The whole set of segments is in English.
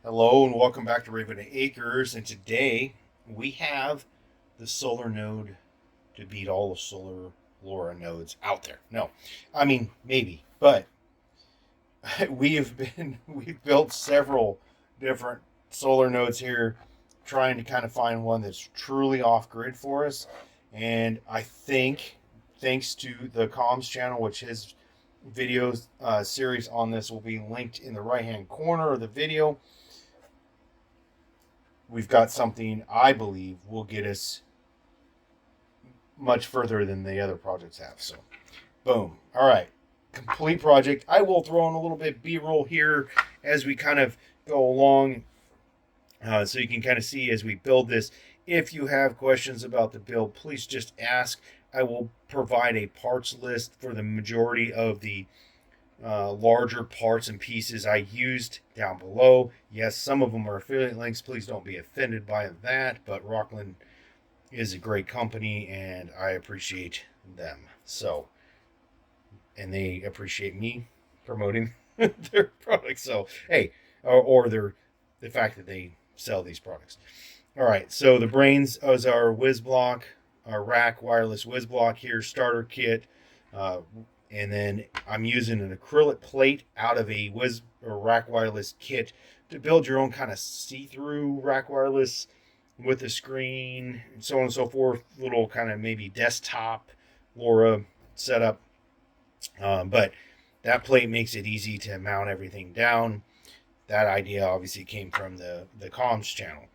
Hello and welcome back to Raven Acres. And today we have the solar node to beat all the solar LoRa nodes out there. No, I mean maybe, but we've built several different solar nodes here, trying to kind of find one that's truly off grid for us. And I think thanks to the comms channel, which his videos series on this will be linked in the right hand corner of the video, we've got something I believe will get us much further than the other projects have. So, boom. All right. Complete project. I will throw in a little bit B-roll here as we kind of go along, so you can kind of see as we build this. If you have questions about the build, please just ask. I will provide a parts list for the majority of the larger parts and pieces I used down below. Yes, some of them are affiliate links. Please don't be offended by that, but Rockland is a great company and I appreciate them. So, and they appreciate me promoting their products. So, hey, or the fact that they sell these products. All right, so the brains is our whiz block, our rack wireless whiz block here, starter kit. And then I'm using an acrylic plate out of a whiz or rack wireless kit to build your own kind of see-through rack wireless with a screen and so on and so forth. Little kind of maybe desktop LoRa setup. But that plate makes it easy to mount everything down. That idea obviously came from the comms channel.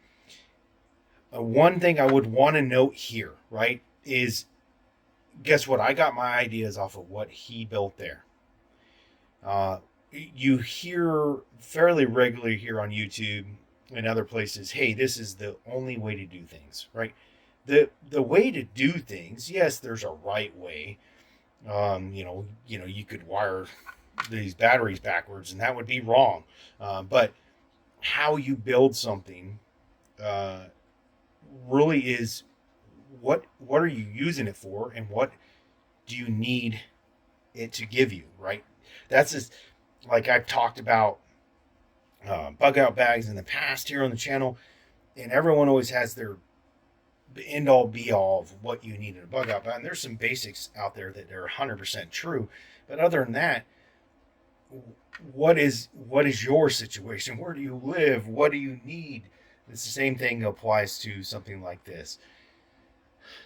One thing I would want to note here, right, is guess what? I got my ideas off of what he built there. You hear fairly regularly here on YouTube and other places, hey, this is the only way to do things, right? The way to do things, yes, there's a right way. You could wire these batteries backwards and that would be wrong. But how you build something really is what are you using it for and what do you need it to give you, right? That's just like I've talked about bug out bags in the past here on the channel, and everyone always has their end all be all of what you need in a bug out bag. And there's some basics out there that are 100% true, but other than that, what is your situation? Where do you live? What do you need? It's the same thing applies to something like this.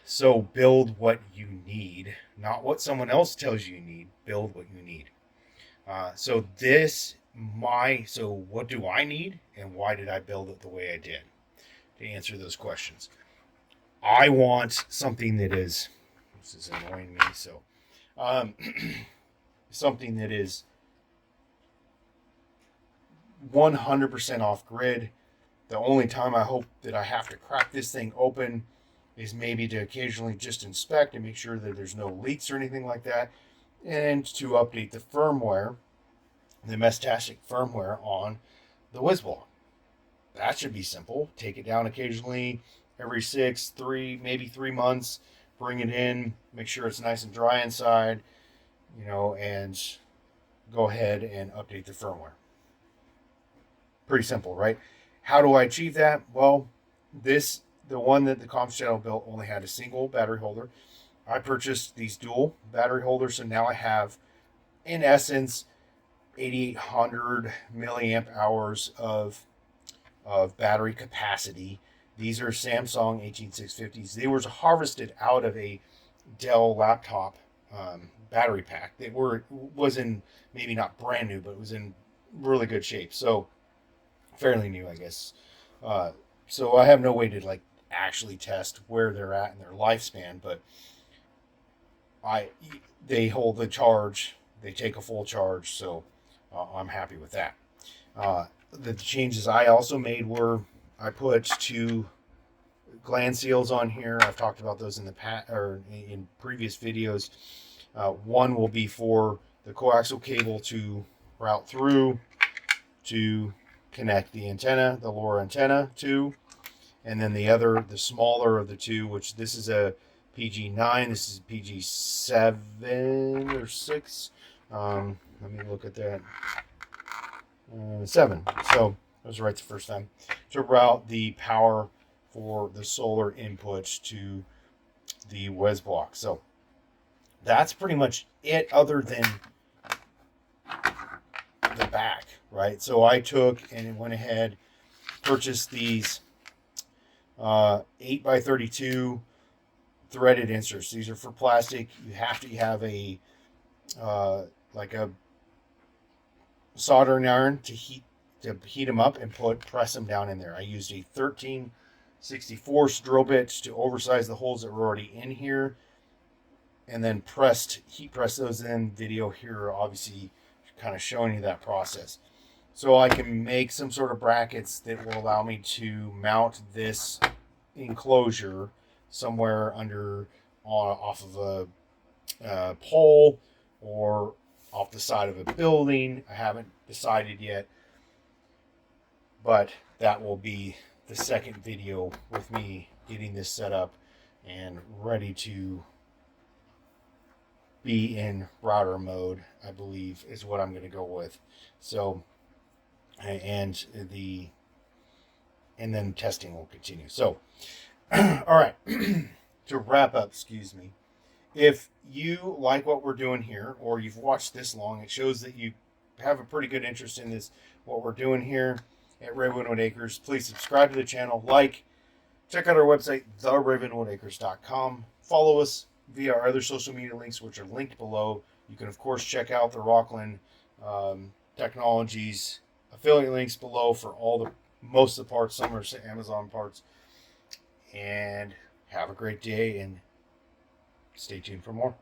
So build what you need, not what someone else tells you need. Build what you need. So what do I need and why did I build it the way I did? To answer those questions, I want something that is, this is annoying me, so something that is 100% off grid. The only time I hope that I have to crack this thing open is maybe to occasionally just inspect and make sure that there's no leaks or anything like that, and to update the firmware, the Meshtastic firmware on the WizBlock. That should be simple. Take it down occasionally, every 3 months, bring it in, make sure it's nice and dry inside, and go ahead and update the firmware. Pretty simple, right? How do I achieve that? Well, the one that the comms channel built only had a single battery holder. I purchased these dual battery holders, so now I have, in essence, 8,800 milliamp hours of battery capacity. These are Samsung 18650s. They were harvested out of a Dell laptop battery pack. Was in, maybe not brand new, but it was in really good shape. So fairly new, I guess. So I have no way to actually test where they're at in their lifespan, but they hold the charge. They take a full charge, so I'm happy with that. The changes I also made were I put 2 gland seals on here. I've talked about those in the past or in previous videos. One will be for the coaxial cable to route through to connect the antenna, the LoRa antenna to, and then the smaller of the 2, which this is a PG9, this is PG7 or 6. Let me look at that. 7. So I was right the first time, to route the power for the solar inputs to the WES block. So that's pretty much it, other than the back, right? So I took and went ahead, purchased these 8x32 threaded inserts. These are for plastic. You have to have a like a soldering iron to heat them up and press them down in there. I used a 13/64 drill bit to oversize the holes that were already in here, and then heat press those in. Video here, obviously, kind of showing you that process. So I can make some sort of brackets that will allow me to mount this enclosure somewhere off of a pole or off the side of a building. I haven't decided yet, but that will be the second video with me getting this set up and ready to be in router mode, I believe, is what I'm going to go with. So, and then testing will continue. So, all right, to wrap up, excuse me. If you like what we're doing here, or you've watched this long, it shows that you have a pretty good interest in what we're doing here at Ravenwood Acres. Please subscribe to the channel, check out our website, theravenwoodacres.com. Follow us via our other social media links, which are linked below. You can, of course, check out the Rockland Technologies affiliate links below for most of the parts. Some are Amazon parts. And have a great day, and stay tuned for more.